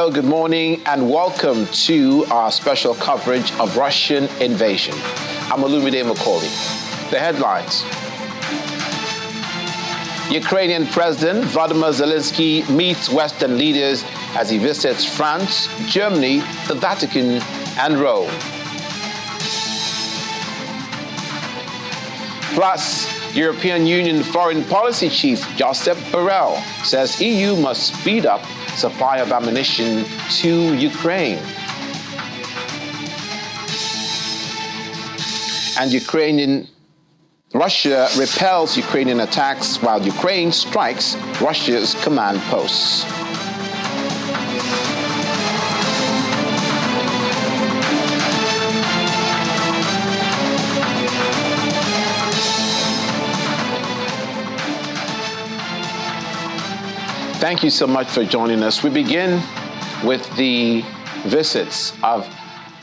Hello, good morning, and welcome to our special coverage of Russian invasion. I'm Olumide Macaulay. The headlines. Ukrainian President Vladimir Zelensky meets Western leaders as he visits France, Germany, the Vatican, and Rome. Plus, European Union Foreign Policy Chief Josep Borrell says EU must speed up supply of ammunition to Ukraine. And Russia repels Ukrainian attacks while Ukraine strikes Russia's command posts. Thank you so much for joining us. We begin with the visits of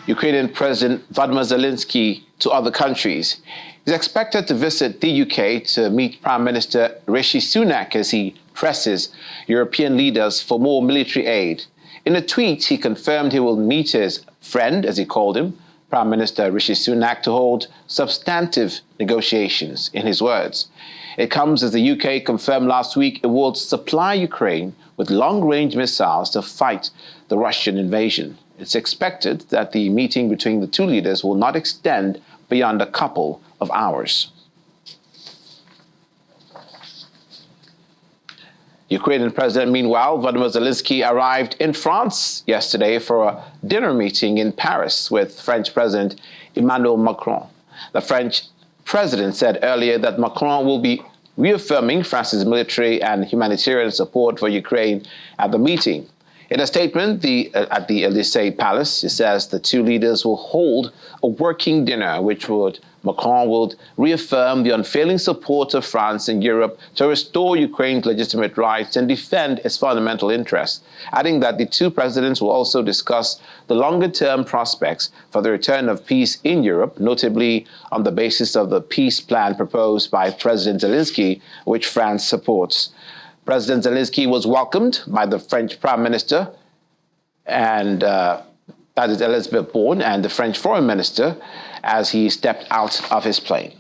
Ukrainian President Vladimir Zelensky to other countries. He's expected to visit the UK to meet Prime Minister Rishi Sunak as he presses European leaders for more military aid. In a tweet, he confirmed he will meet his friend, as he called him, Prime Minister Rishi Sunak, to hold substantive negotiations, in his words. It comes as the UK confirmed last week it will supply Ukraine with long-range missiles to fight the Russian invasion. It's expected that the meeting between the two leaders will not extend beyond a couple of hours. Ukrainian President, meanwhile, Vladimir Zelensky arrived in France yesterday for a dinner meeting in Paris with French President Emmanuel Macron. The French President said earlier that Macron will be reaffirming France's military and humanitarian support for Ukraine at the meeting. In a statement at the Élysée Palace, it says the two leaders will hold a working dinner, Macron would reaffirm the unfailing support of France and Europe to restore Ukraine's legitimate rights and defend its fundamental interests, adding that the two presidents will also discuss the longer-term prospects for the return of peace in Europe, notably on the basis of the peace plan proposed by President Zelensky, which France supports. President Zelensky was welcomed by the French Prime Minister, and that is Elizabeth Borne, and the French Foreign Minister, as he stepped out of his plane.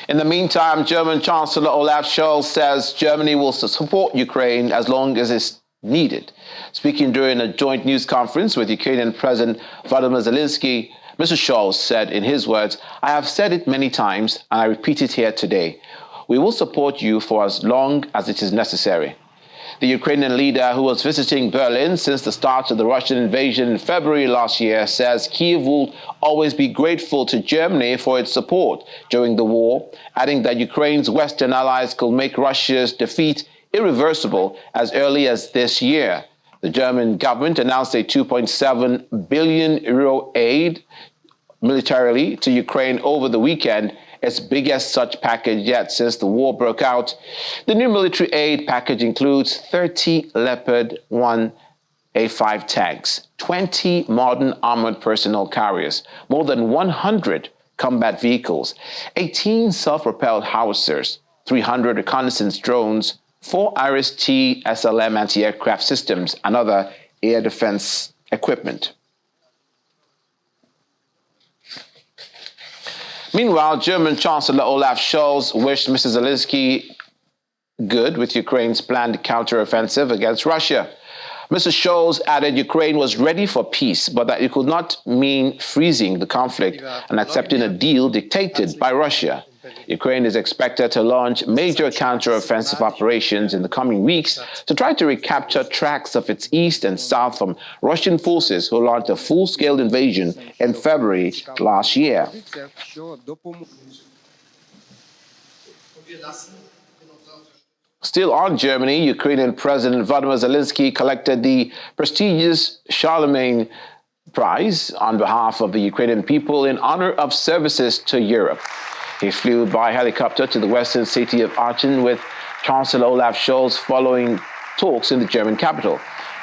In the meantime, German Chancellor Olaf Scholz says Germany will support Ukraine as long as it's needed. Speaking during a joint news conference with Ukrainian President Volodymyr Zelensky, Mr. Scholz said in his words, "I have said it many times, and I repeat it here today. We will support you for as long as it is necessary." The Ukrainian leader, who was visiting Berlin since the start of the Russian invasion in February last year, says Kiev will always be grateful to Germany for its support during the war, adding that Ukraine's Western allies could make Russia's defeat irreversible as early as this year. The German government announced a 2.7 billion euro aid militarily to Ukraine over the weekend, its biggest such package yet since the war broke out. The new military aid package includes 30 Leopard 1A5 tanks, 20 modern armored personnel carriers, more than 100 combat vehicles, 18 self-propelled howitzers, 300 reconnaissance drones, 4 Iris-T SLM anti-aircraft systems, and other air defense equipment. Meanwhile, German Chancellor Olaf Scholz wished Mr. Zelensky good with Ukraine's planned counteroffensive against Russia. Mr. Scholz added Ukraine was ready for peace, but that it could not mean freezing the conflict and accepting a deal dictated by Russia. Ukraine is expected to launch major counteroffensive operations in the coming weeks to try to recapture tracts of its east and south from Russian forces who launched a full-scale invasion in February last year. Still on Germany, Ukrainian President Volodymyr Zelensky collected the prestigious Charlemagne Prize on behalf of the Ukrainian people in honor of services to Europe. He flew by helicopter to the western city of Aachen with Chancellor Olaf Scholz following talks in the German capital.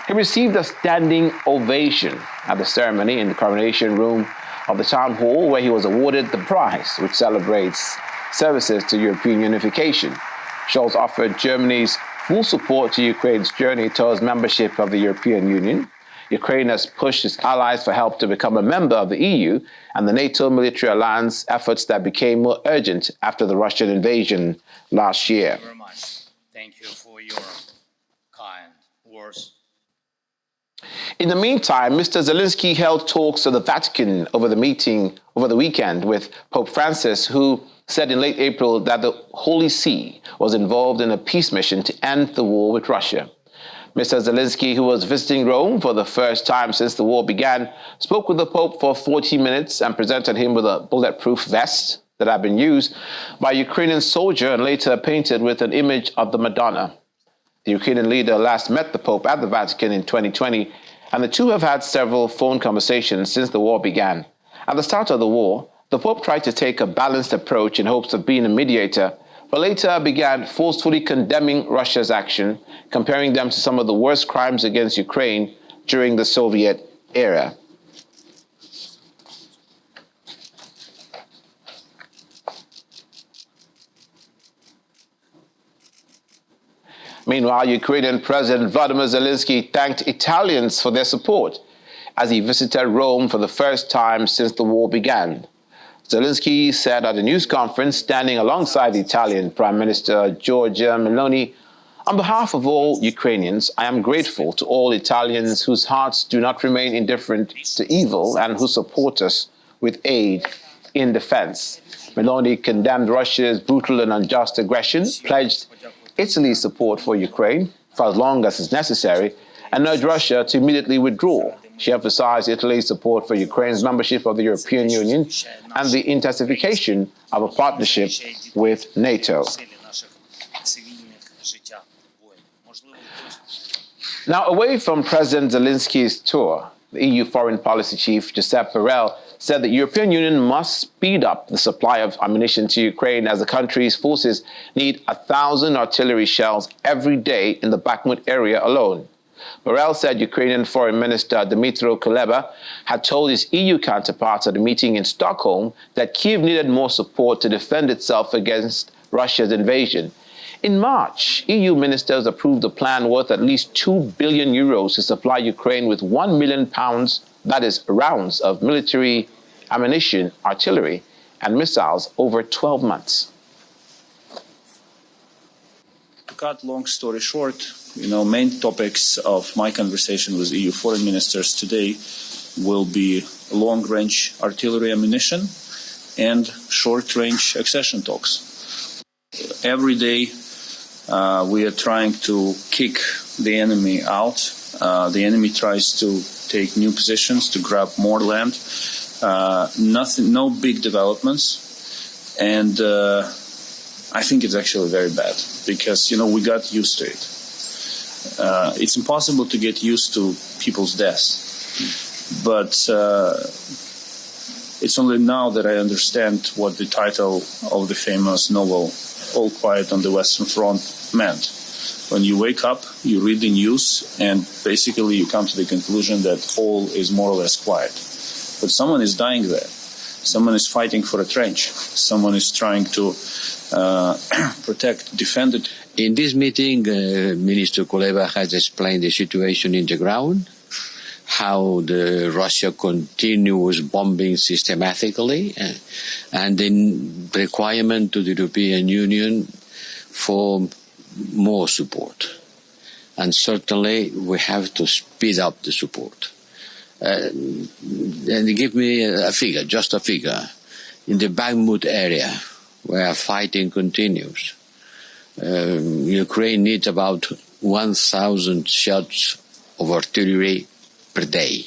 He received a standing ovation at the ceremony in the coronation room of the town hall, where he was awarded the prize, which celebrates services to European unification. Scholz offered Germany's full support to Ukraine's journey towards membership of the European Union. Ukraine has pushed its allies for help to become a member of the EU and the NATO military alliance, efforts that became more urgent after the Russian invasion last year. Thank you very much. Thank you for your kind words. In the meantime, Mr. Zelensky held talks at the Vatican over the weekend with Pope Francis, who said in late April that the Holy See was involved in a peace mission to end the war with Russia. Mr. Zelensky, who was visiting Rome for the first time since the war began, spoke with the Pope for 40 minutes and presented him with a bulletproof vest that had been used by a Ukrainian soldier and later painted with an image of the Madonna. The Ukrainian leader last met the Pope at the Vatican in 2020, and the two have had several phone conversations since the war began. At the start of the war, the Pope tried to take a balanced approach in hopes of being a mediator, but later began forcefully condemning Russia's action, comparing them to some of the worst crimes against Ukraine during the Soviet era. Meanwhile, Ukrainian President Vladimir Zelensky thanked Italians for their support as he visited Rome for the first time since the war began. Zelensky said at a news conference, standing alongside the Italian Prime Minister Giorgia Meloni, "On behalf of all Ukrainians, I am grateful to all Italians whose hearts do not remain indifferent to evil and who support us with aid in defense." Meloni condemned Russia's brutal and unjust aggression, pledged Italy's support for Ukraine for as long as is necessary, and urged Russia to immediately withdraw. She emphasized Italy's support for Ukraine's membership of the European Union and the intensification of a partnership with NATO. Now, away from President Zelensky's tour, the EU Foreign Policy Chief Josep Borrell said the European Union must speed up the supply of ammunition to Ukraine as the country's forces need 1,000 artillery shells every day in the Bakhmut area alone. Borrell said Ukrainian Foreign Minister Dmytro Kuleba had told his EU counterparts at a meeting in Stockholm that Kiev needed more support to defend itself against Russia's invasion. In March, EU ministers approved a plan worth at least €2 billion to supply Ukraine with 1 million pounds, that is, rounds of military ammunition, artillery, and missiles over 12 months. To cut long story short, main topics of my conversation with EU foreign ministers today will be long-range artillery ammunition and short-range accession talks. Every day we are trying to kick the enemy out. The enemy tries to take new positions, to grab more land. No big developments, and I think it's actually very bad because we got used to it. It's impossible to get used to people's deaths, but it's only now that I understand what the title of the famous novel "All Quiet on the Western Front" meant. When you wake up, you read the news, and basically you come to the conclusion that all is more or less quiet. But someone is dying there. Someone is fighting for a trench. Someone is trying to defend it. In this meeting, Minister Kuleba has explained the situation in the ground, how the Russia continues bombing systematically, and the requirement to the European Union for more support. And certainly we have to speed up the support. And give me a figure, just a figure. In the Bakhmut area, where fighting continues, Ukraine needs about 1,000 shots of artillery per day.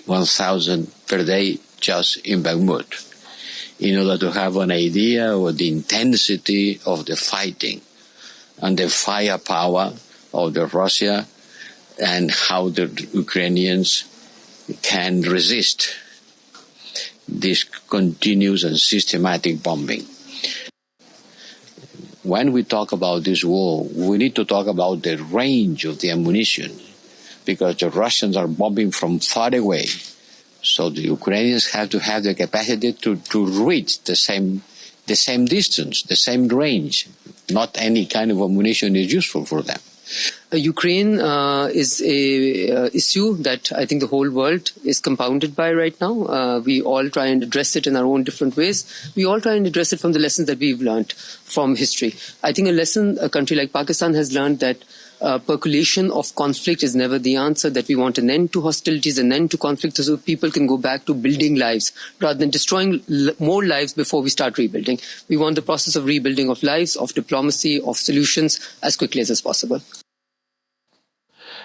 1,000 per day just in Bakhmut, in order to have an idea of the intensity of the fighting and the firepower of the Russia and how the Ukrainians can resist this continuous and systematic bombing. When we talk about this war, we need to talk about the range of the ammunition, because the Russians are bombing from far away. So the Ukrainians have to have the capacity to reach the same distance, the same range. not any kind of ammunition is useful for them. Ukraine is a issue that I think the whole world is compounded by right now. We all try and address it in our own different ways. We all try and address it from the lessons that we've learned from history. I think a lesson a country like Pakistan has learned that percolation of conflict is never the answer, that we want an end to hostilities, an end to conflict so people can go back to building lives rather than destroying more lives before we start rebuilding. We want the process of rebuilding of lives, of diplomacy, of solutions as quickly as possible.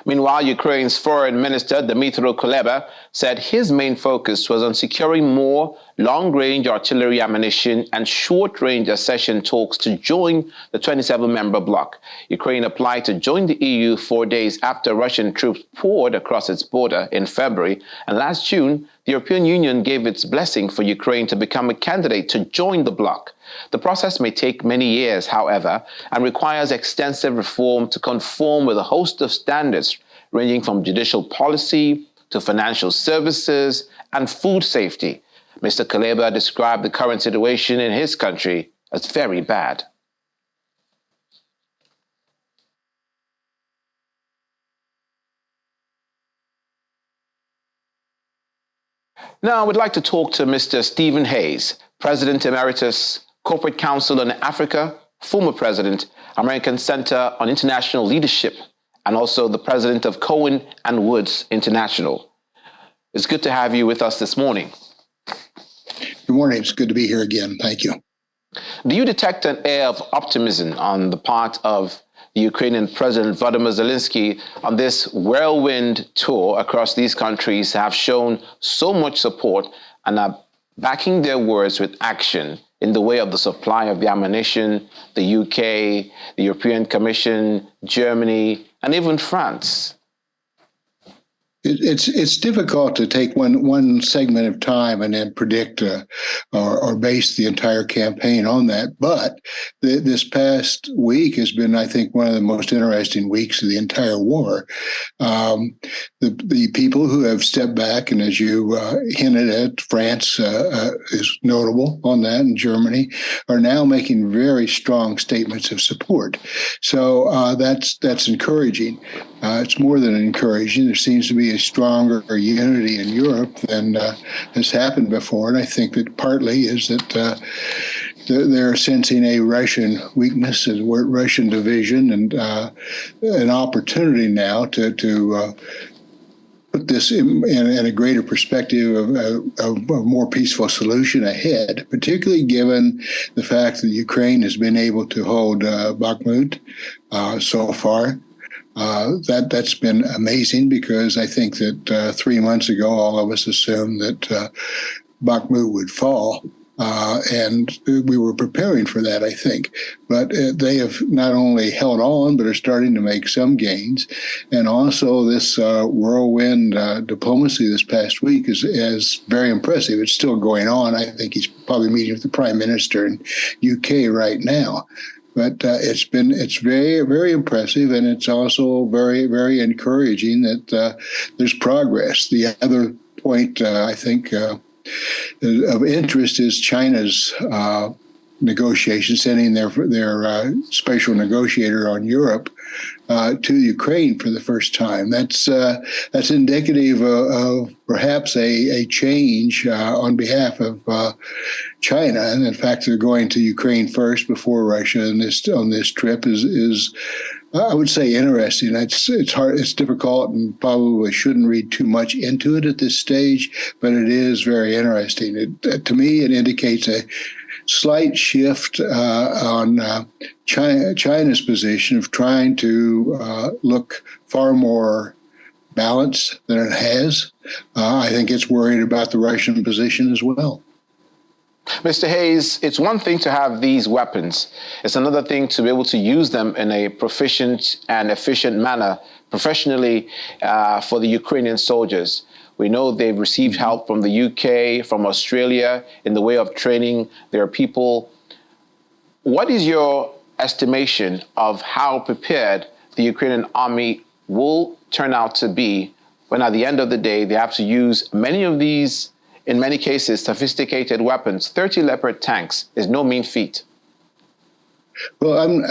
Meanwhile, Ukraine's Foreign Minister Dmytro Kuleba said his main focus was on securing more long-range artillery ammunition and short-range accession talks to join the 27-member bloc. Ukraine applied to join the EU 4 days after Russian troops poured across its border in February, and last June, the European Union gave its blessing for Ukraine to become a candidate to join the bloc. The process may take many years, however, and requires extensive reform to conform with a host of standards ranging from judicial policy to financial services and food safety. Mr. Kuleba described the current situation in his country as very bad. Now, I would like to talk to Mr. Stephen Hayes, President Emeritus, Corporate Council on Africa, former President, American Center on International Leadership, and also the President of Cohen and Woods International. It's good to have you with us this morning. Good morning. It's good to be here again. Thank you. Do you detect an air of optimism on the part of the Ukrainian President Vladimir Zelensky on this whirlwind tour across these countries have shown so much support and are backing their words with action in the way of the supply of the ammunition, the UK, the European Commission, Germany, and even France? It's difficult to take one segment of time and then predict or base the entire campaign on that. But this past week has been, I think, one of the most interesting weeks of the entire war. The people who have stepped back, and as you hinted at, France is notable on that, and Germany, are now making very strong statements of support. So that's encouraging. It's more than encouraging. There seems to be a stronger unity in Europe than has happened before. And I think that partly is that they're sensing a Russian weakness, a Russian division, and an opportunity now to put this in a greater perspective of a more peaceful solution ahead, particularly given the fact that Ukraine has been able to hold Bakhmut so far. That's been amazing, because I think that 3 months ago, all of us assumed that Bakhmut would fall. And we were preparing for that, I think. But they have not only held on, but are starting to make some gains. And also this whirlwind diplomacy this past week is very impressive. It's still going on. I think he's probably meeting with the Prime Minister in UK right now. But it's very, very impressive, and it's also very, very encouraging that there's progress. The other point, I think, of interest is China's negotiation, sending their special negotiator on Europe to Ukraine for the first time. That's indicative of perhaps a change on behalf of China, and in fact, they're going to Ukraine first before Russia. And on this trip is I would say interesting. It's hard, it's difficult, and probably shouldn't read too much into it at this stage. But it is very interesting. To me, it indicates a slight shift on China's position of trying to look far more balanced than it has. I think it's worried about the Russian position as well. Mr. Hayes, it's one thing to have these weapons. It's another thing to be able to use them in a proficient and efficient manner, professionally, for the Ukrainian soldiers. We know they've received help from the UK, from Australia, in the way of training their people. What is your estimation of how prepared the Ukrainian army will turn out to be when at the end of the day they have to use many of these, in many cases, sophisticated weapons? 30 Leopard tanks is no mean feat. Well,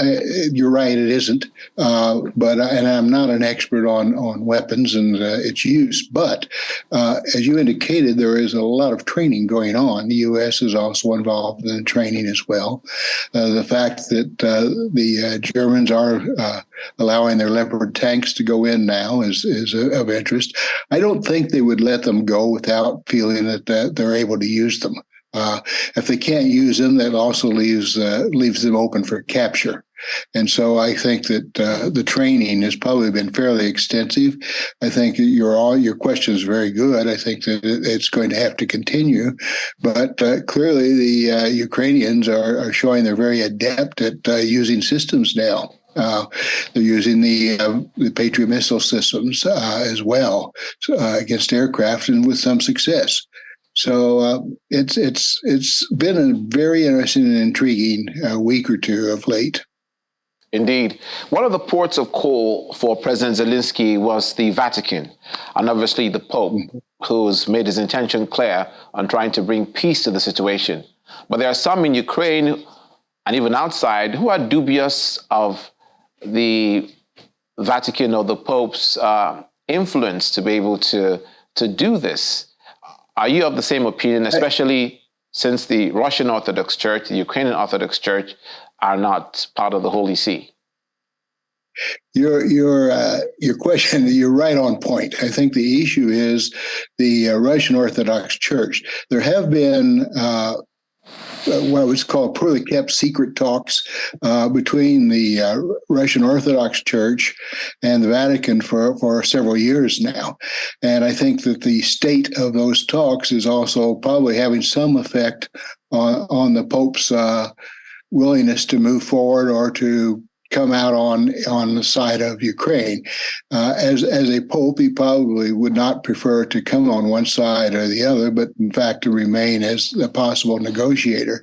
you're right. It isn't, and I'm not an expert on weapons and its use. But as you indicated, there is a lot of training going on. The U.S. is also involved in the training as well. The fact that the Germans are allowing their Leopard tanks to go in now is of interest. I don't think they would let them go without feeling that they're able to use them. If they can't use them, that also leaves them open for capture. And so I think that the training has probably been fairly extensive. I think your question is very good. I think that it's going to have to continue. But clearly the Ukrainians are showing they're very adept at using systems now. They're using the Patriot missile systems as well against aircraft, and with some success. So it's been a very interesting and intriguing week or two of late. Indeed. One of the ports of call for President Zelensky was the Vatican, and obviously the Pope, who's made his intention clear on trying to bring peace to the situation. But there are some in Ukraine and even outside who are dubious of the Vatican or the Pope's influence to be able to do this. Are you of the same opinion, especially since the Russian Orthodox Church, the Ukrainian Orthodox Church are not part of the Holy See? Your question, you're right on point. I think the issue is the Russian Orthodox Church. There have been what was called poorly kept secret talks between the Russian Orthodox Church and the Vatican for several years now. And I think that the state of those talks is also probably having some effect on the Pope's willingness to move forward or to come out on the side of Ukraine. As a pope, he probably would not prefer to come on one side or the other, but in fact to remain as a possible negotiator.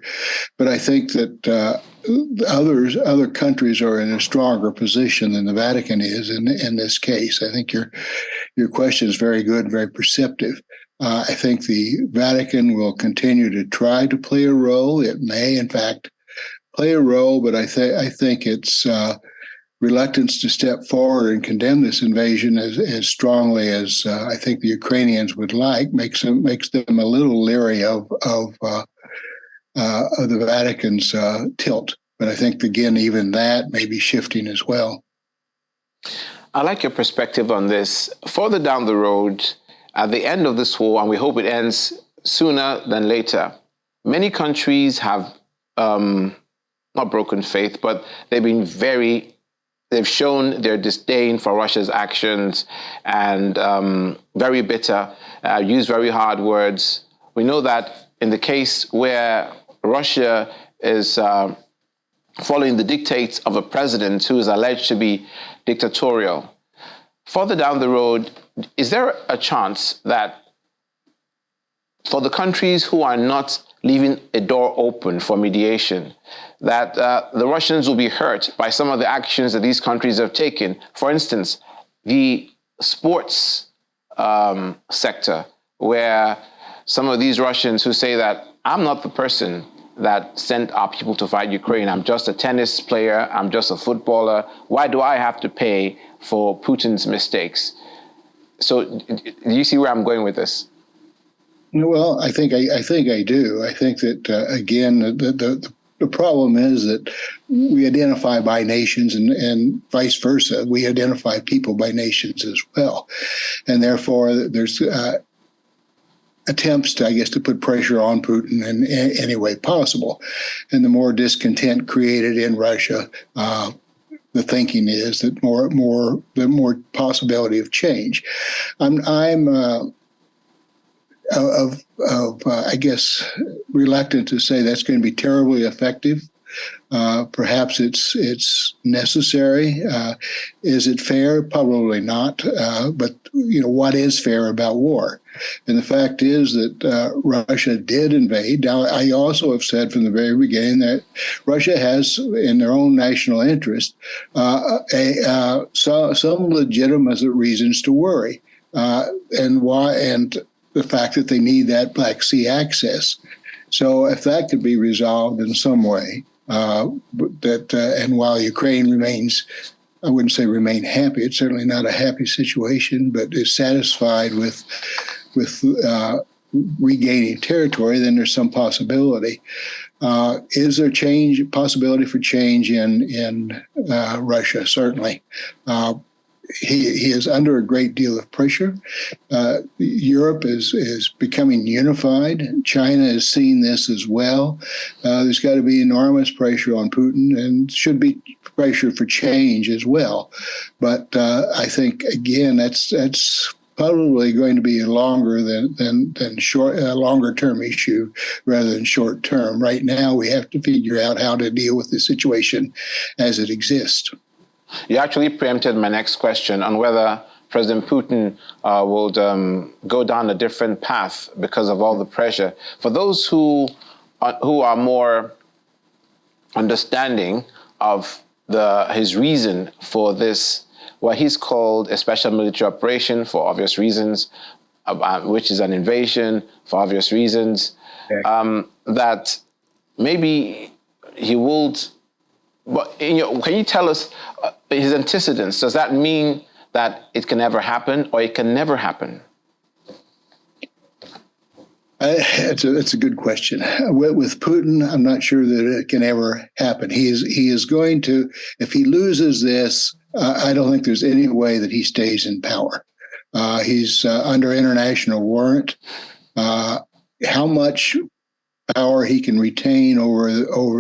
But I think that other countries are in a stronger position than the Vatican is in this case. I think your question is very good, very perceptive. I think the Vatican will continue to try to play a role. It may, in fact, play a role, but I think its reluctance to step forward and condemn this invasion as strongly as I think the Ukrainians would like makes them a little leery of the Vatican's tilt. But I think again, even that may be shifting as well. I like your perspective on this. Further down the road, at the end of this war, and we hope it ends sooner than later, many countries have not broken faith, but they've shown their disdain for Russia's actions and very bitter, use very hard words. We know that in the case where Russia is following the dictates of a president who is alleged to be dictatorial, further down the road, is there a chance that for the countries who are not leaving a door open for mediation, that the Russians will be hurt by some of the actions that these countries have taken? For instance, the sports sector, where some of these Russians who say that I'm not the person that sent our people to fight Ukraine, I'm just a tennis player, I'm just a footballer, why do I have to pay for Putin's mistakes? So do you see where I'm going with this? Well, I think I do. I think that again, the problem is that we identify by nations, and vice versa. We identify people by nations as well, and therefore there's attempts to, I guess, to put pressure on Putin in any way possible. And the more discontent created in Russia, the thinking is that the more possibility of change. I guess, reluctant to say that's going to be terribly effective. Perhaps it's necessary. Is it fair? Probably not. But what is fair about war? And the fact is that Russia did invade. Now, I also have said from the very beginning that Russia has, in their own national interest, some legitimate reasons to worry, and why, and the fact that they need that Black Sea access. So if that could be resolved in some way, And while Ukraine remains, I wouldn't say remain happy, it's certainly not a happy situation, but is satisfied with regaining territory, then there's some possibility. Is there possibility for change in Russia? Certainly. He is under a great deal of pressure. Europe is becoming unified. China has seen this as well. There's got to be enormous pressure on Putin, and should be pressure for change as well. But I think again, that's probably going to be a longer longer term issue rather than short term. Right now, we have to figure out how to deal with the situation as it exists. You actually preempted my next question on whether President Putin would go down a different path because of all the pressure. For those who are more understanding of his reason for this, what he's called a special military operation for obvious reasons, which is an invasion for obvious reasons, that maybe he would. But can you tell us his antecedents? Does that mean that it can never happen, or it can never happen? It's a good question. With Putin, I'm not sure that it can ever happen. He is going to, if he loses this, I don't think there's any way that he stays in power. He's under international warrant. How much power he can retain over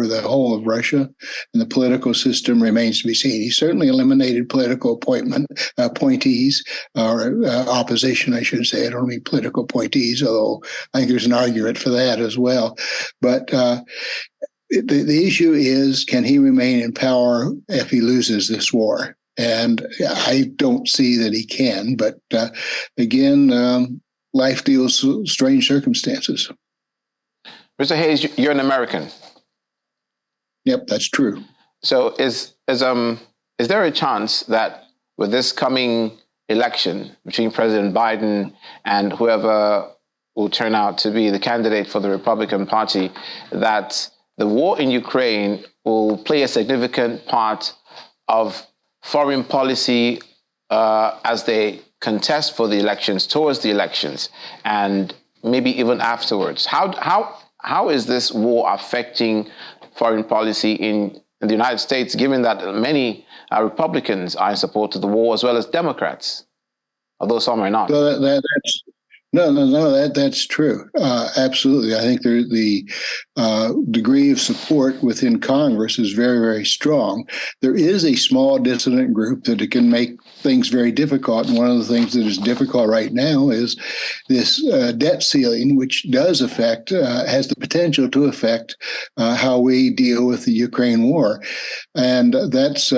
the whole of Russia and the political system remains to be seen. He certainly eliminated political appointees, or opposition, I should say. I don't mean political appointees, although I think there's an argument for that as well. But the issue is, can he remain in power if he loses this war? And I don't see that he can. But again, life deals strange circumstances. Mr. Hayes, you're an American. Yep, that's true. So is there a chance that with this coming election between President Biden and whoever will turn out to be the candidate for the Republican Party, that the war in Ukraine will play a significant part of foreign policy as they contest for the elections, towards the elections, and maybe even afterwards? How is this war affecting foreign policy in the United States, given that many Republicans are in support of the war, as well as Democrats, although some are not? Well, that's true. Absolutely. I think the degree of support within Congress is very, very strong. There is a small dissident group that it can make things very difficult. And one of the things that is difficult right now is this debt ceiling, which does affect, has the potential to affect how we deal with the Ukraine war. And that's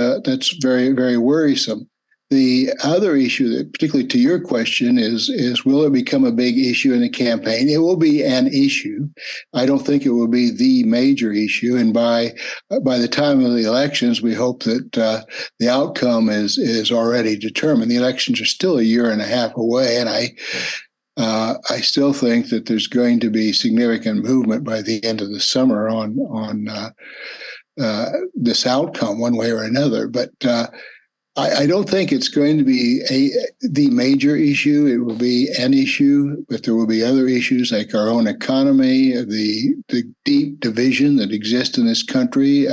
very, very worrisome. The other issue, that, particularly to your question, is will it become a big issue in the campaign? It will be an issue. I don't think it will be the major issue. And by the time of the elections, we hope that the outcome is already determined. The elections are still a year and a half away, and I still think that there's going to be significant movement by the end of the summer on this outcome, one way or another. But I don't think it's going to be the major issue. It will be an issue, but there will be other issues like our own economy, the deep division that exists in this country,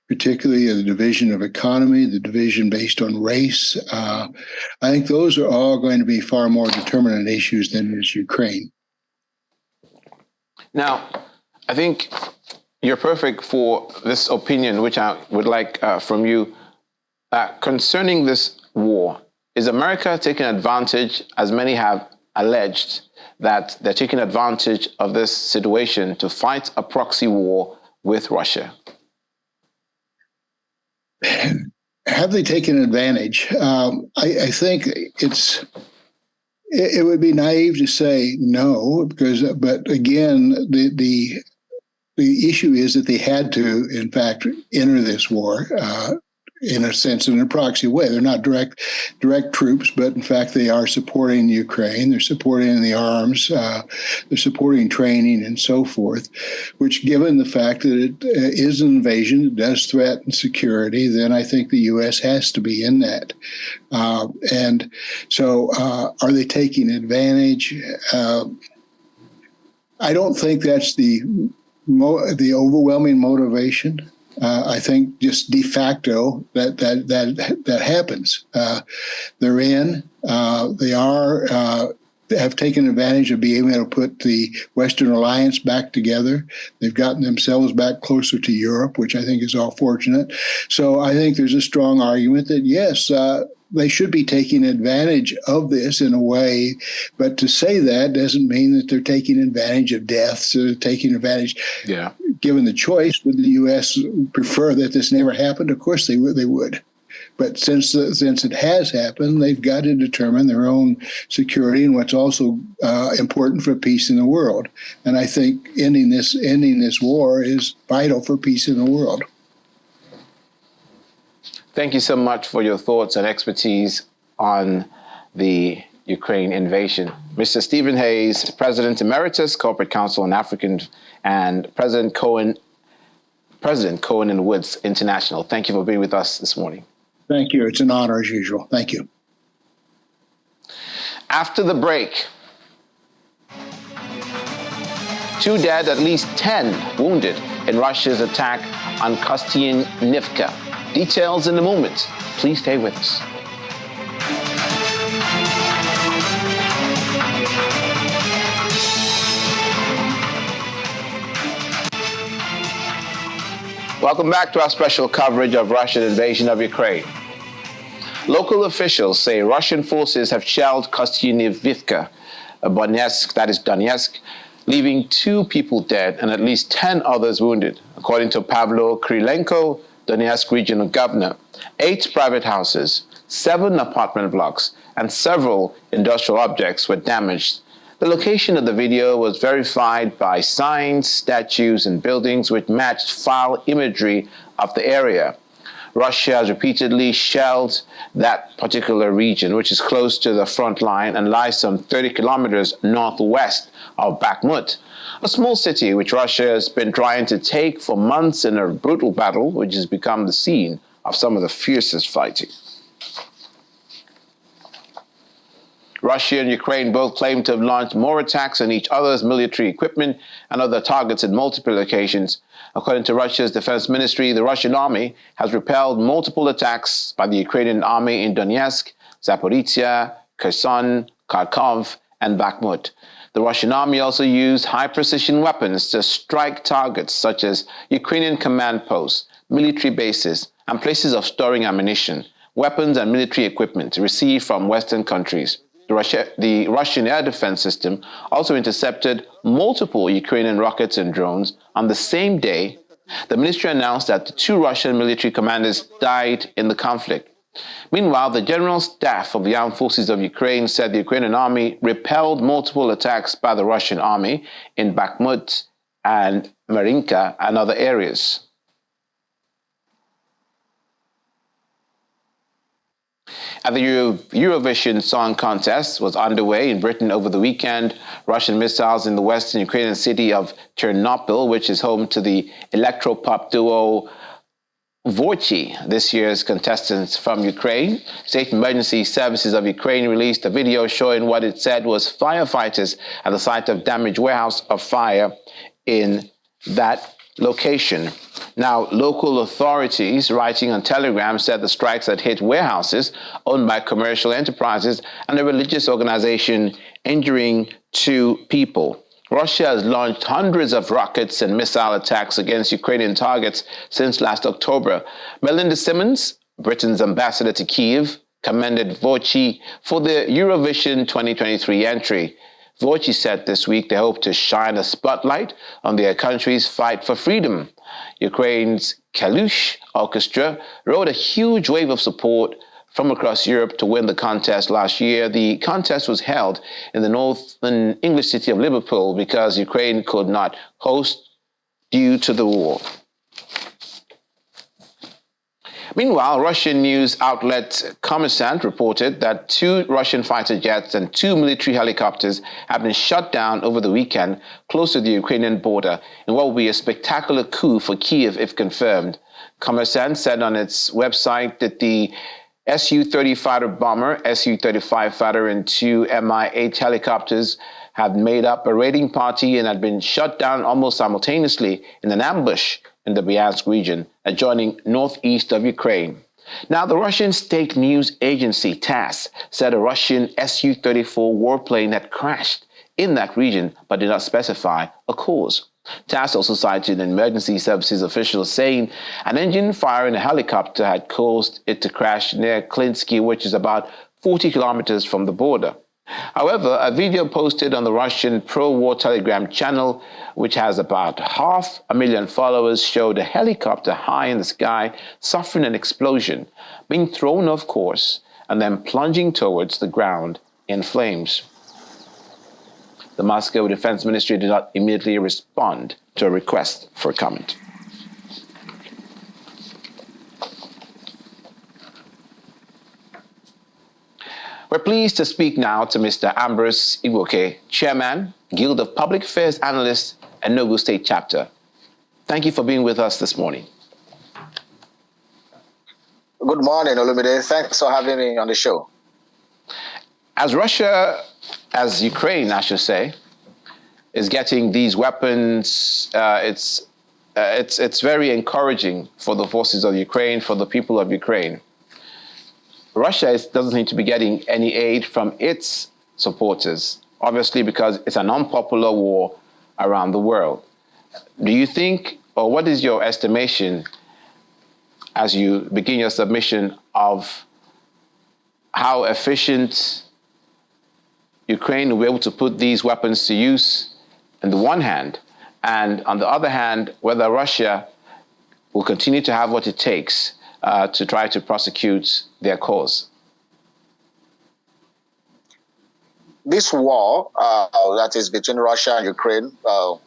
particularly the division of economy, the division based on race. I think those are all going to be far more determinant issues than is Ukraine. Now, I think you're perfect for this opinion, which I would like from you. Concerning this war, is America taking advantage, as many have alleged, that they're taking advantage of this situation to fight a proxy war with Russia? Have they taken advantage? I think it would be naive to say no, but again, the issue is that they had to, in fact, enter this war. in a sense, in a proxy way. They're not direct troops, but in fact, they are supporting Ukraine. They're supporting the arms. They're supporting training and so forth, which, given the fact that it is an invasion, it does threaten security, then I think the U.S. has to be in that. And so are they taking advantage? I don't think that's the overwhelming motivation. I think just de facto that happens. They're in. They have taken advantage of being able to put the Western alliance back together. They've gotten themselves back closer to Europe, which I think is all fortunate. So I think there's a strong argument that yes, they should be taking advantage of this in a way, but to say that doesn't mean that they're taking advantage of deaths or taking advantage. Yeah. Given the choice, would the U.S. prefer that this never happened? Of course they would. But since it has happened, they've got to determine their own security and what's also important for peace in the world. And I think ending this war is vital for peace in the world. Thank you so much for your thoughts and expertise on the Ukraine invasion. Mr. Stephen Hayes, President Emeritus, Corporate Counsel on African, and President Cohen and Woods International. Thank you for being with us this morning. Thank you. It's an honor as usual. Thank you. After the break, 2 dead, at least 10 wounded in Russia's attack on Kostyantynivka. Details in a moment. Please stay with us. Welcome back to our special coverage of Russian invasion of Ukraine. Local officials say Russian forces have shelled Kostyantynivka, Donetsk, leaving 2 people dead and at least 10 others wounded, according to Pavlo Krylenko, Donetsk regional governor. 8 private houses, 7 apartment blocks, and several industrial objects were damaged. The location of the video was verified by signs, statues, and buildings which matched foul imagery of the area. Russia has repeatedly shelled that particular region, which is close to the front line and lies some 30 kilometers northwest of Bakhmut, a small city which Russia has been trying to take for months in a brutal battle, which has become the scene of some of the fiercest fighting. Russia and Ukraine both claim to have launched more attacks on each other's military equipment and other targets in multiple locations. According to Russia's defense ministry, the Russian army has repelled multiple attacks by the Ukrainian army in Donetsk, Zaporizhia, Kherson, Kharkov, and Bakhmut. The Russian army also used high-precision weapons to strike targets such as Ukrainian command posts, military bases, and places of storing ammunition, weapons, and military equipment received from Western countries. The Russian air defense system also intercepted multiple Ukrainian rockets and drones on the same day. The ministry announced that the 2 Russian military commanders died in the conflict. Meanwhile, the General Staff of the Armed Forces of Ukraine said the Ukrainian army repelled multiple attacks by the Russian army in Bakhmut and Marinka and other areas. At the Eurovision Song Contest was underway in Britain over the weekend. Russian missiles in the western Ukrainian city of Ternopil, which is home to the electro-pop duo Vorchi, this year's contestants from Ukraine. State Emergency Services of Ukraine released a video showing what it said was firefighters at the site of damaged warehouse of fire in that location. Now, local authorities writing on Telegram said the strikes had hit warehouses owned by commercial enterprises and a religious organization, injuring 2 people. Russia has launched hundreds of rockets and missile attacks against Ukrainian targets since last October. Melinda Simmons, Britain's ambassador to Kiev, commended Vorchi for the Eurovision 2023 entry. Vorchi said this week they hope to shine a spotlight on their country's fight for freedom. Ukraine's Kalush Orchestra rode a huge wave of support from across Europe to win the contest last year. The contest was held in the northern English city of Liverpool because Ukraine could not host due to the war. Meanwhile, Russian news outlet Kommersant reported that 2 Russian fighter jets and 2 military helicopters have been shot down over the weekend close to the Ukrainian border in what will be a spectacular coup for Kiev if confirmed. Kommersant said on its website that the Su-30 fighter bomber, Su-35 fighter, and 2 Mi-8 helicopters had made up a raiding party and had been shot down almost simultaneously in an ambush in the Bryansk region, adjoining northeast of Ukraine. Now, the Russian state news agency TASS said a Russian Su-34 warplane had crashed in that region but did not specify a cause. TASS also cited an emergency services official saying an engine fire in a helicopter had caused it to crash near Klinsky, which is about 40 kilometers from the border. However, a video posted on the Russian pro-war Telegram channel, which has about 500,000 followers, showed a helicopter high in the sky suffering an explosion, being thrown off course, and then plunging towards the ground in flames. The Moscow Defense Ministry did not immediately respond to a request for comment. We're pleased to speak now to Mr. Ambrose Igboke, Chairman, Guild of Public Affairs Analysts, and Noble State Chapter. Thank you for being with us this morning. Good morning, Olumide. Thanks for having me on the show. As Ukraine, I should say, is getting these weapons, it's very encouraging for the forces of Ukraine, for the people of Ukraine. Russia doesn't need to be getting any aid from its supporters, obviously because it's an unpopular war around the world. Do you think, or what is your estimation as you begin your submission of how efficient Ukraine will be able to put these weapons to use on the one hand, and on the other hand, whether Russia will continue to have what it takes to try to prosecute their cause? This war that is between Russia and Ukraine,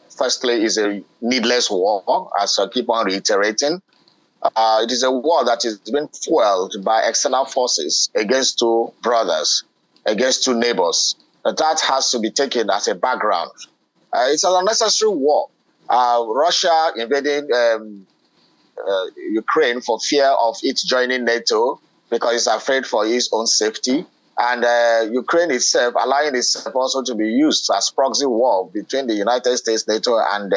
firstly, is a needless war, as I keep on reiterating. It is a war that is being fueled by external forces against 2 brothers, against 2 neighbors. That has to be taken as a background. It's an unnecessary war. Russia invading Ukraine for fear of it joining NATO because it's afraid for its own safety. And Ukraine itself allowing itself also to be used as proxy war between the United States, NATO, and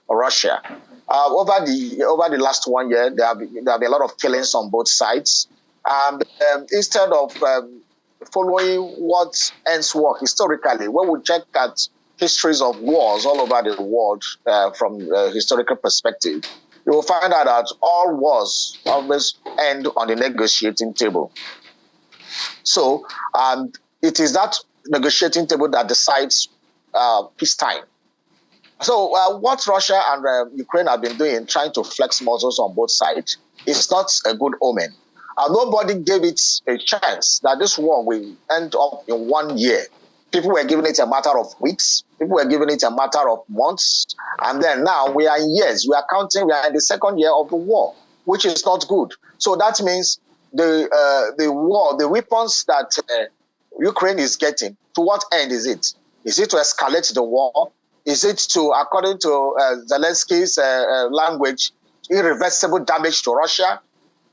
Russia. Over the last 1 year, there have been a lot of killings on both sides. Instead of following what ends war historically, when we check at histories of wars all over the world from a historical perspective, you will find out that all wars always end on the negotiating table. So it is that negotiating table that decides peacetime. So what Russia and Ukraine have been doing, trying to flex muscles on both sides, is not a good omen. Nobody gave it a chance that this war will end up in 1 year. People were giving it a matter of weeks. People were giving it a matter of months. And then now we are in years. We are counting. We are in the 2nd year of the war, which is not good. So that means the war, the weapons that Ukraine is getting, to what end is it? Is it to escalate the war? Is it to, according to Zelensky's language, irreversible damage to Russia?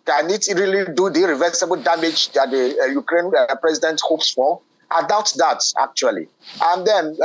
Can it really do the irreversible damage that the Ukraine president hopes for? I doubt that, actually. And then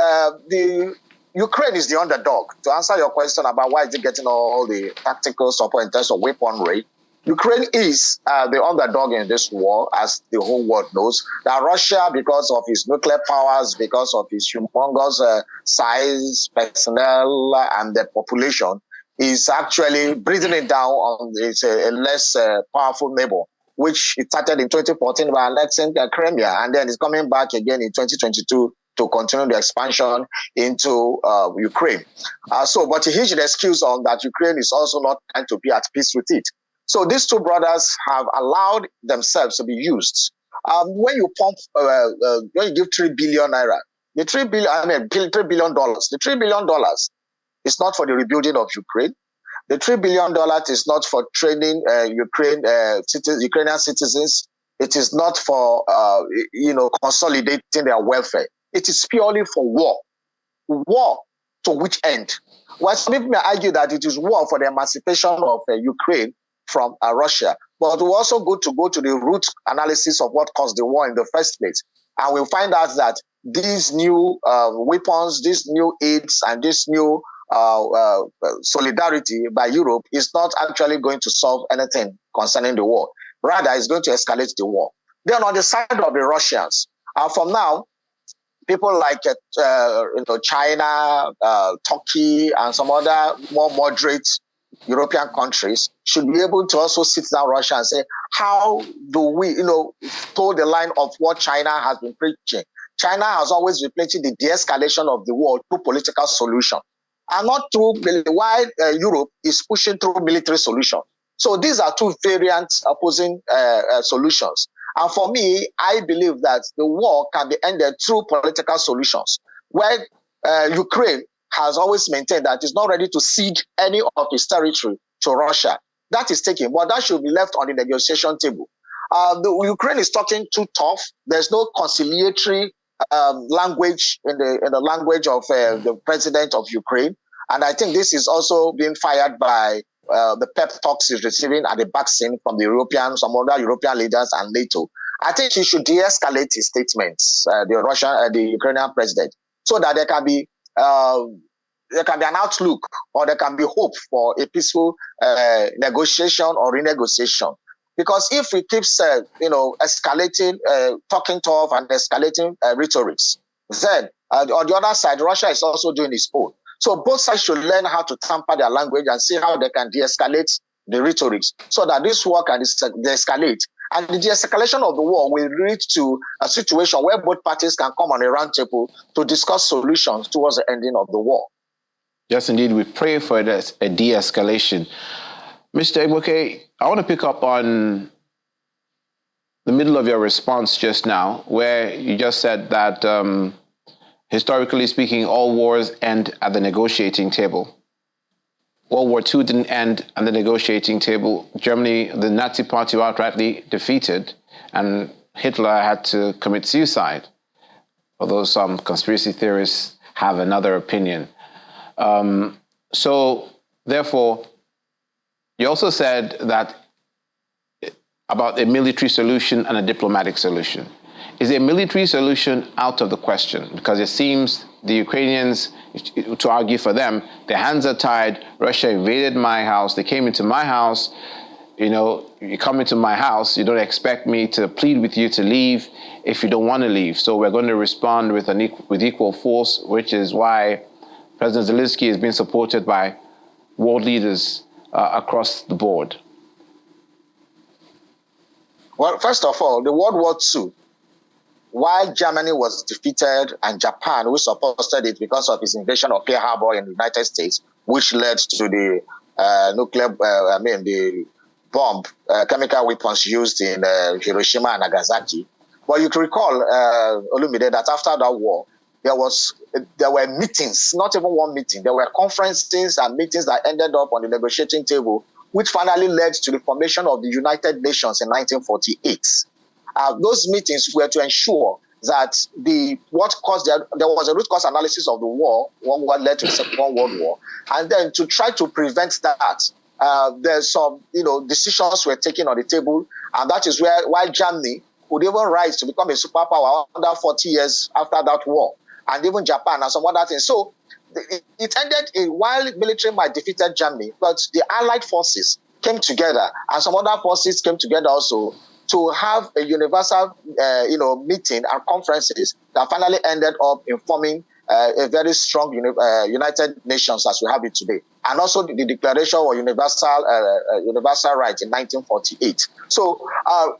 the Ukraine is the underdog. To answer your question about why is it getting all the tactical support in terms of weaponry, Ukraine is the underdog in this war, as the whole world knows. That Russia, because of its nuclear powers, because of its humongous size, personnel, and the population, is actually breathing it down on its a less powerful neighbor, which it started in 2014 by annexing Crimea, and then it's coming back again in 2022 to continue the expansion into Ukraine. But he hinged an excuse on that Ukraine is also not trying to be at peace with it. So these 2 brothers have allowed themselves to be used. When you when you give 3 billion naira, the $3 billion, the $3 billion is not for the rebuilding of Ukraine. The $3 billion is not for training Ukrainian citizens. It is not for consolidating their welfare. It is purely for war. War to which end? Well, some people may argue that it is war for the emancipation of Ukraine from Russia, but we're also good to go to the root analysis of what caused the war in the first place. And we'll find out that these new weapons, these new aids, and this new solidarity by Europe is not actually going to solve anything concerning the war. Rather, it's going to escalate the war. Then on the side of the Russians, from now, people like China, Turkey, and some other more moderate European countries should be able to also sit down Russia and say, how do we, toe the line of what China has been preaching? China has always been preaching the de-escalation of the war through political solution, and not through why Europe is pushing through military solution. So these are two variant opposing solutions. And for me, I believe that the war can be ended through political solutions, where Ukraine has always maintained that it's not ready to cede any of its territory to Russia. That is taken, but that should be left on the negotiation table. The Ukraine is talking too tough. There's no conciliatory language in the language of the president of Ukraine. And I think this is also being fired by the pep talks he's receiving at the backseat from the some other European leaders and NATO. I think he should de-escalate his statements, the Ukrainian president, so that there can be an outlook, or there can be hope for a peaceful negotiation or renegotiation. Because if we keep, escalating, talking tough and escalating rhetorics, then on the other side, Russia is also doing its own. So both sides should learn how to tamper their language and see how they can de-escalate the rhetorics so that this war can de-escalate. And the de-escalation of the war will lead to a situation where both parties can come on a round table to discuss solutions towards the ending of the war. Yes, indeed. We pray for a de-escalation. Mr. Igboke, I want to pick up on the middle of your response just now, where you just said that historically speaking, all wars end at the negotiating table. World War II didn't end at the negotiating table. Germany, the Nazi party, were outrightly defeated, and Hitler had to commit suicide, although some conspiracy theorists have another opinion. So, therefore, you also said that about a military solution and a diplomatic solution. Is a military solution out of the question? Because it seems the Ukrainians, to argue for them, their hands are tied. Russia invaded my house. They came into my house. You come into my house, you don't expect me to plead with you to leave if you don't want to leave. So we're going to respond with equal force, which is why President Zelensky is being supported by world leaders across the board. Well, first of all, the World War II, while Germany was defeated and Japan, who supported it because of its invasion of Pearl Harbor in the United States, which led to the the bomb, chemical weapons used in Hiroshima and Nagasaki. But you can recall, Olumide, that after that war, there were meetings, not even one meeting. There were conferences and meetings that ended up on the negotiating table, which finally led to the formation of the United Nations in 1948. Those meetings were to ensure that there was a root cause analysis of the war, what led to the Second World War, and then to try to prevent that, there's some decisions were taken on the table, and that is why Germany would even rise to become a superpower under 40 years after that war, and even Japan and some other things. So it ended while military might defeated Germany, but the Allied forces came together, and some other forces came together also to have a universal, meeting and conferences that finally ended up in forming a very strong United Nations as we have it today, and also the Declaration of Universal Rights in 1948. So,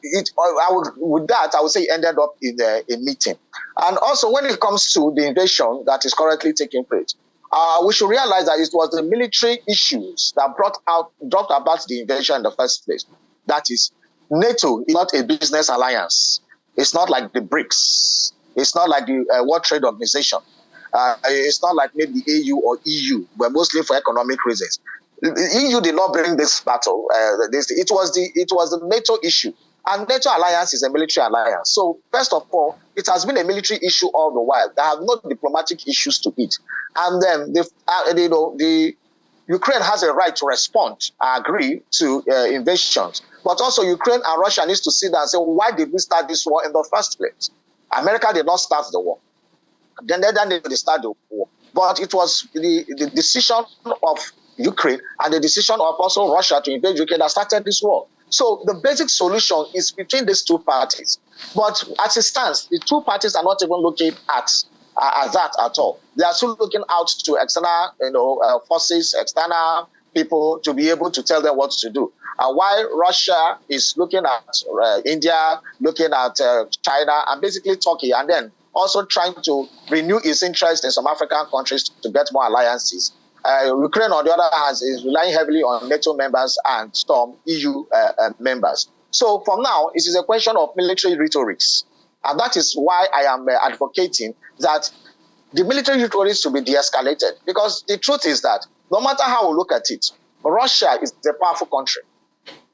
with that, I would say it ended up in a meeting. And also, when it comes to the invasion that is currently taking place, we should realize that it was the military issues that brought about the invasion in the first place. That is, NATO is not a business alliance. It's not like the BRICS. It's not like the World Trade Organization. It's not like maybe the AU or EU, but mostly for economic reasons. the EU did not bring this battle. It was the NATO issue. And NATO alliance is a military alliance. So first of all, it has been a military issue all the while. There have no diplomatic issues to it. And then the Ukraine has a right to respond, I agree, to invasions. But also Ukraine and Russia needs to sit down and say, why did we start this war in the first place? America did not start the war. Then they started the war. But it was the decision of Ukraine and the decision of also Russia to invade Ukraine that started this war. So the basic solution is between these two parties. But as it stands, the two parties are not even looking at that at all. They are still looking out to external forces, external people to be able to tell them what to do. While Russia is looking at India, looking at China, and basically Turkey, and then also trying to renew its interest in some African countries to get more alliances. Ukraine, on the other hand, is relying heavily on NATO members and some EU members. So from now, it is a question of military rhetorics. And that is why I am advocating that the military rhetorics should be de-escalated. Because the truth is that no matter how we look at it, Russia is a powerful country.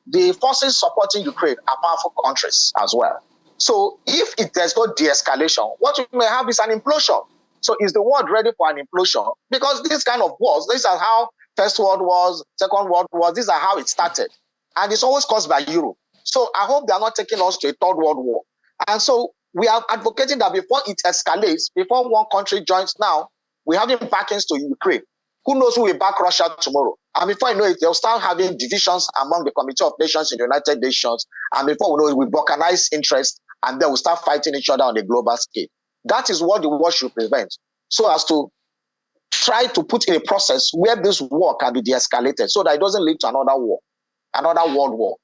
The forces supporting Ukraine are powerful countries as well. So if there's no de-escalation, what we may have is an implosion. So is the world ready for an implosion? Because these kind of wars, these are how First World Wars, Second World Wars, these are how it started. And it's always caused by Europe. So I hope they are not taking us to a third world war. And so we are advocating that before it escalates, before one country joins now, we have backings to Ukraine. Who knows who will back Russia tomorrow? And before you know it, they'll start having divisions among the Committee of Nations in the United Nations. And before we know it, we balkanize interest, and then we'll start fighting each other on a global scale. That is what the war should prevent, so as to try to put in a process where this war can be de-escalated so that it doesn't lead to another war, another world war.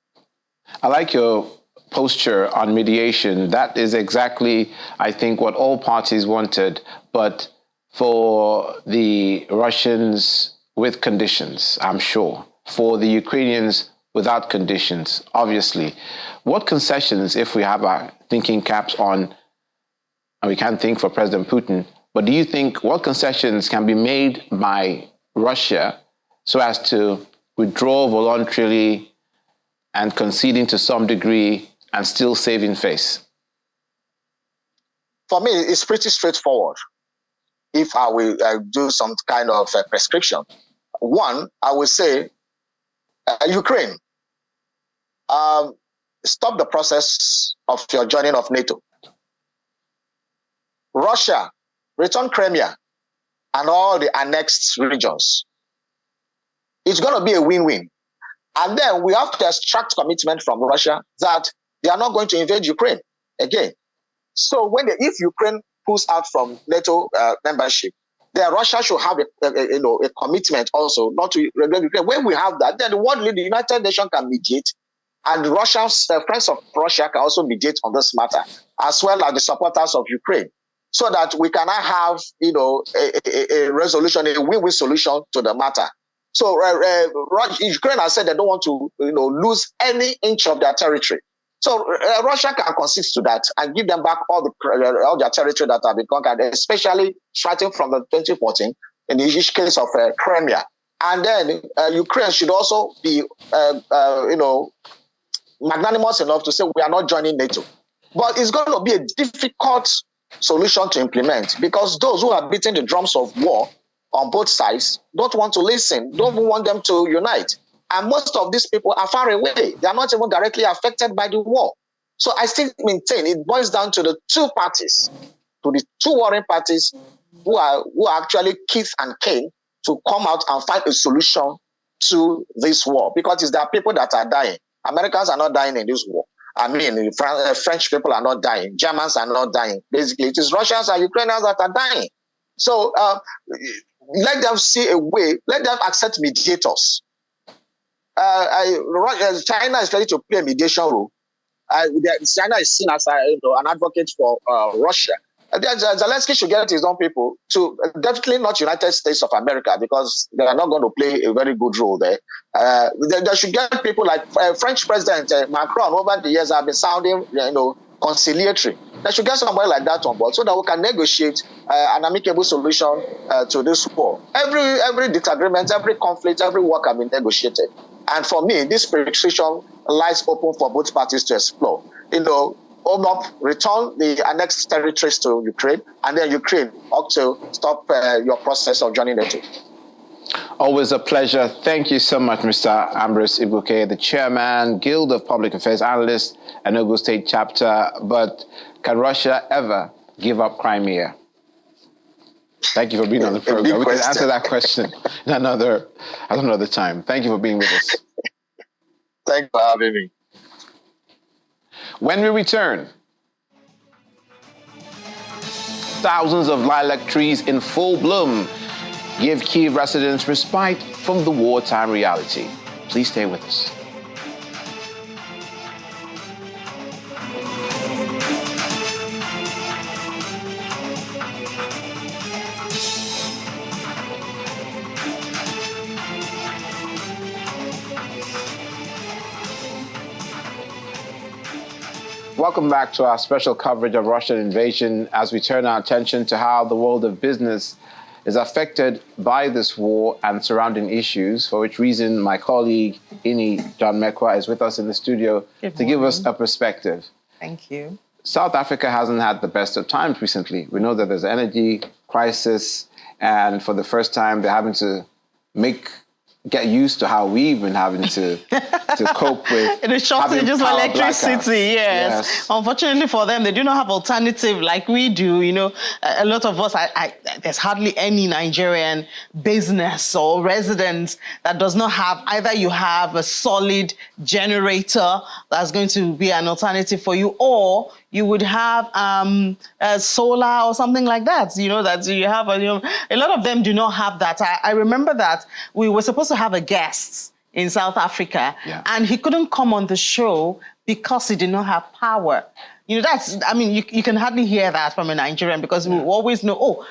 I like your posture on mediation. That is exactly, I think, what all parties wanted. But for the Russians with conditions, I'm sure. For the Ukrainians without conditions, obviously. What concessions, if we have our thinking caps on, and we can't think for President Putin, but do you think what concessions can be made by Russia so as to withdraw voluntarily and conceding to some degree and still saving face? For me, it's pretty straightforward. If I will do some kind of prescription. One, I will say, Ukraine, stop the process of your joining of NATO. Russia, return Crimea and all the annexed regions. It's going to be a win-win. And then we have to extract commitment from Russia that they are not going to invade Ukraine again. So if Ukraine pulls out from NATO membership, then Russia should have a commitment also not to regulate Ukraine. When we have that, then the world leader, the United Nations can mediate, and Russians, friends of Russia can also mediate on this matter, as well as the supporters of Ukraine, so that we cannot have a resolution, a win-win solution to the matter. So Ukraine has said they don't want to lose any inch of their territory. So Russia can concede to that and give them back all their territory that have been conquered, especially starting from the 2014 in the case of Crimea. And then Ukraine should also be magnanimous enough to say we are not joining NATO. But it's going to be a difficult solution to implement because those who are beating the drums of war on both sides don't want to listen, don't want them to unite. And most of these people are far away. They are not even directly affected by the war. So I still maintain it boils down to the two parties, to the two warring parties who are actually Keith and Kane to come out and find a solution to this war, because it's there people that are dying. Americans are not dying in this war. I mean, French people are not dying. Germans are not dying. Basically, it is Russians and Ukrainians that are dying. So let them see a way. Let them accept mediators. China is ready to play a mediation role. China is seen as an advocate for Russia. Zelensky should get his own people to definitely not United States of America, because they are not going to play a very good role there. They should get people like French President Macron. Over the years, have been sounding, conciliatory. They should get somebody like that on board so that we can negotiate an amicable solution to this war. Every disagreement, every conflict, every war can be negotiated. And for me, this prediction lies open for both parties to explore. Open up, return the annexed territories to Ukraine, and then Ukraine up to stop your process of joining NATO. Always a pleasure. Thank you so much, Mr. Ambrose Ibuke, the chairman, Guild of Public Affairs Analysts, and Enugu State Chapter. But can Russia ever give up Crimea? Thank you for being on the program. We can answer that question in another time. Thank you for being with us. Thanks for having me. When we return, thousands of lilac trees in full bloom give Kiev residents respite from the wartime reality. Please stay with us. Welcome back to our special coverage of Russian invasion as we turn our attention to how the world of business is affected by this war and surrounding issues, for which reason my colleague, Ini John Mekwa, is with us in the studio to give us a perspective. Thank you. South Africa hasn't had the best of times recently. We know that there's an energy crisis, and for the first time, they're having to get used to how we've been having to cope with the shortages of electricity. Yes. Unfortunately for them, they do not have alternative like we do. A lot of us, there's hardly any Nigerian business or resident that does not have, either you have a solid generator that's going to be an alternative for you, or you would have solar or something like that. That you have. A lot of them do not have that. I remember that we were supposed to have a guest in South Africa, and he couldn't come on the show because he did not have power. You can hardly hear that from a Nigerian, because we always know,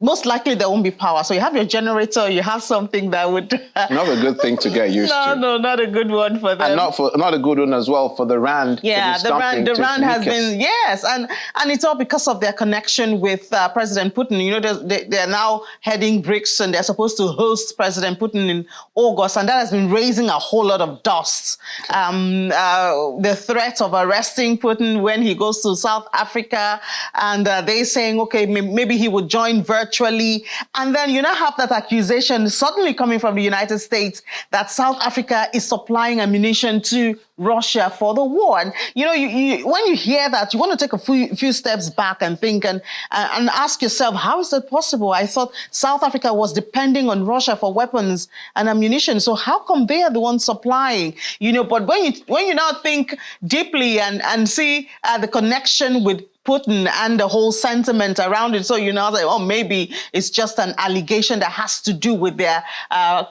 most likely there won't be power. So you have your generator, you have something that would... Not a good thing to get used to. No, not a good one for them. And not a good one as well for the Rand. Yeah, the Rand has been, yes. And it's all because of their connection with President Putin. They're now heading BRICS, and they're supposed to host President Putin in August. And that has been raising a whole lot of dust. The threat of arresting Putin when he goes to South Africa, and they saying, okay, maybe he would join virtually. And then you now have that accusation suddenly coming from the United States that South Africa is supplying ammunition to Russia for the war. And, when you hear that, you want to take a few steps back and think and ask yourself, how is that possible? I thought South Africa was depending on Russia for weapons and ammunition. So how come they are the ones supplying? But when you now think deeply and see the connection with Putin and the whole sentiment around it. So, maybe it's just an allegation that has to do with their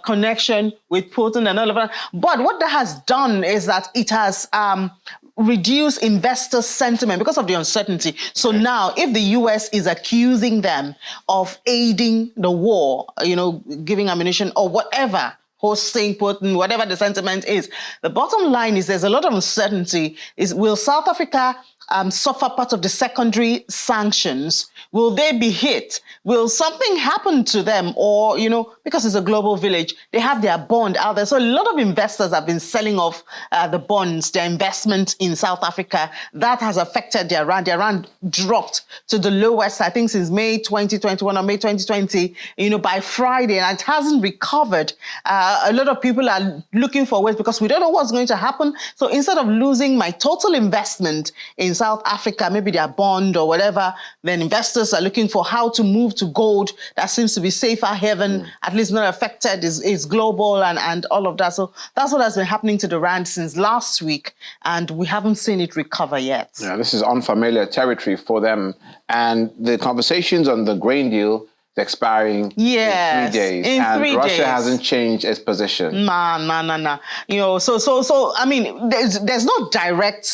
connection with Putin and all of that. But what that has done is that it has reduced investor sentiment because of the uncertainty. So now, if the US is accusing them of aiding the war, giving ammunition or whatever, hosting Putin, whatever the sentiment is, the bottom line is there's a lot of uncertainty. Will South Africa suffer part of the secondary sanctions? Will they be hit? Will something happen to them? Or, because it's a global village, they have their bond out there. So a lot of investors have been selling off the bonds, their investment in South Africa. That has affected their rand. Their rand dropped to the lowest, I think, since May 2021 or May 2020, by Friday, and it hasn't recovered. A lot of people are looking for ways because we don't know what's going to happen. So instead of losing my total investment in South Africa, maybe their bond or whatever, then investors are looking for how to move to gold. That seems to be safer haven, at least not affected, is global and all of that. So that's what has been happening to the rand since last week, and we haven't seen it recover yet. Yeah, this is unfamiliar territory for them. And the conversations on the grain deal is expiring in 3 days. And Russia hasn't changed its position. Nah. So I mean, there's no direct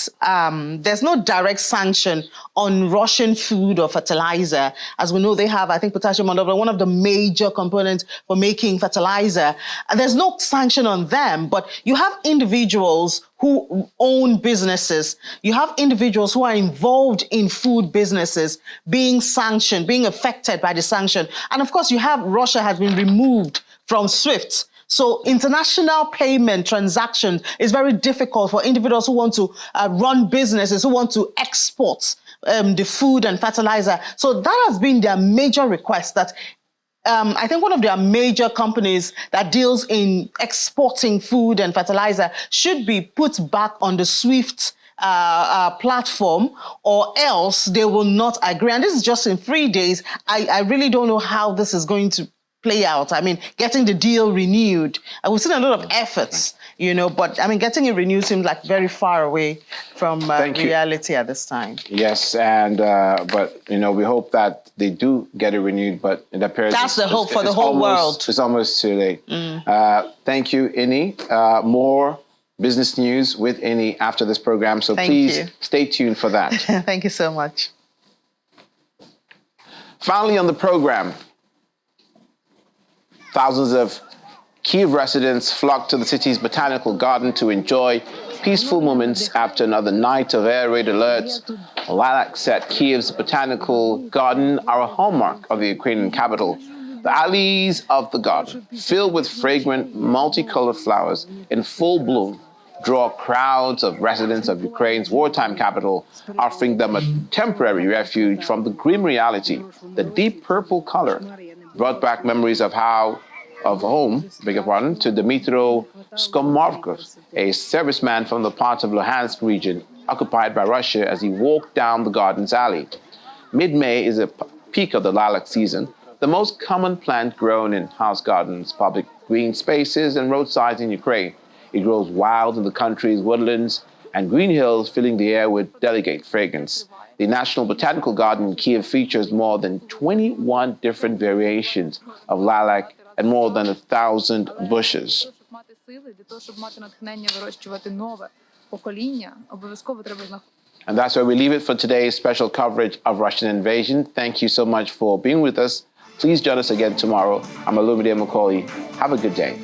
sanction on Russian food or fertilizer. As we know, they have, I think, potassium monohydrate, one of the major components for making fertilizer. And there's no sanction on them, but you have individuals who own businesses. You have individuals who are involved in food businesses being sanctioned, being affected by the sanction. And of course, you have Russia has been removed from SWIFT. So international payment transactions is very difficult for individuals who want to run businesses, who want to export the food and fertilizer. So that has been their major request, that I think one of their major companies that deals in exporting food and fertilizer should be put back on the SWIFT platform, or else they will not agree. And this is just in 3 days. I really don't know how this is going to play out. I mean, getting the deal renewed. We've seen a lot of efforts, but I mean, getting it renewed seems like very far away from reality at this time. Yes, and but we hope that they do get it renewed. But it appears that's the hope for the whole world. It's almost too late. Thank you, Inni. More business news with Inni after this program. So please stay tuned for that. Thank you so much. Finally, on the program. Thousands of Kiev residents flocked to the city's botanical garden to enjoy peaceful moments after another night of air raid alerts. Lilacs at Kiev's botanical garden are a hallmark of the Ukrainian capital. The alleys of the garden, filled with fragrant, multicolored flowers in full bloom, draw crowds of residents of Ukraine's wartime capital, offering them a temporary refuge from the grim reality. The deep purple color brought back memories of home to Dmytro Skomorkov, a serviceman from the part of Luhansk region occupied by Russia, as he walked down the garden's alley. Mid-May is a peak of the lilac season, the most common plant grown in house gardens, public green spaces, and roadsides in Ukraine. It grows wild in the country's woodlands and green hills, filling the air with delicate fragrance. The National Botanical Garden in Kiev features more than 21 different variations of lilac and more than 1,000 bushes. And that's where we leave it for today's special coverage of Russian invasion. Thank you so much for being with us. Please join us again tomorrow. I'm Olumide Macaulay. Have a good day.